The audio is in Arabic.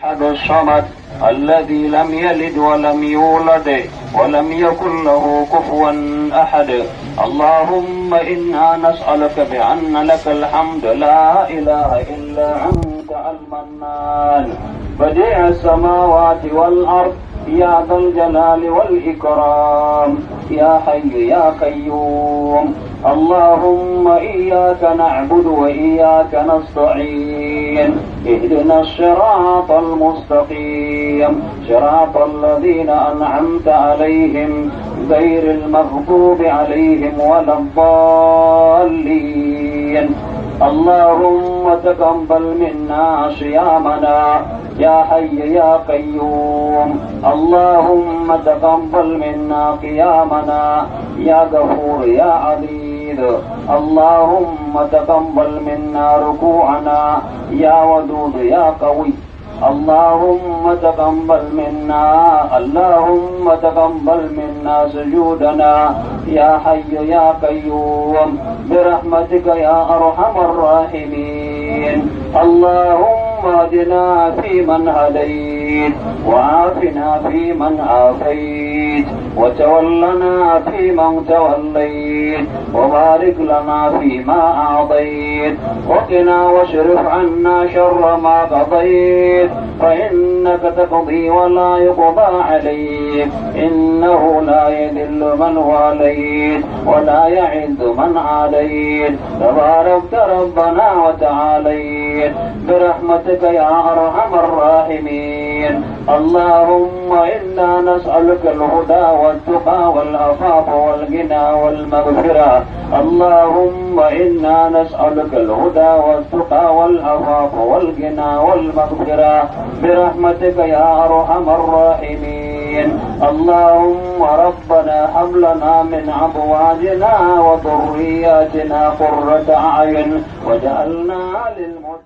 الأحد الصمد الذي لم يلد ولم يولد ولم يكن له كفوا أحد. اللهم إنا نسألك بأن لك الحمد لا إله إلا أنت المنان بديع السماوات والأرض يا ذا الجلال والإكرام يا حي يا قيوم. اللهم إياك نعبد وإياك نستعين اهدنا الصراط المستقيم صراط الذين أنعمت عليهم غير المغضوب عليهم ولا الضالين. اللهم تقبل منا صيامنا يا حي يا قيوم. اللهم تقبل منا قيامنا يا غفور يا عزيز. اللهم تقبل منا ركوعنا يا ودود يا قوي. اللهم تقبل منا سجودنا يا حي يا قيوم برحمتك يا أرحم الراحمين. اللهم اهدنا فيمن هديت وعافنا فيمن عافيت وتولنا فيمن توليت وبارك لنا فيما أعطيت وقنا واصرف عنا شر ما قضيت فإنك تقضي ولا يقضى عليك إنه لا يذل من واليت ولا يعز من عاديت تباركت ربنا وتعاليت برحمتك يا أرحم الراحمين. اللهم إنا نسألك الهدى والتقى والعفاف والغنى والمغفرة. اللهم إنا نسألك الهدى والتقى والعفاف والغنى والمغفرة برحمتك يا أرحم الراحمين. اللهم ربنا هب لنا من أزواجنا وذرياتنا قرة أعين واجعلنا للمتقين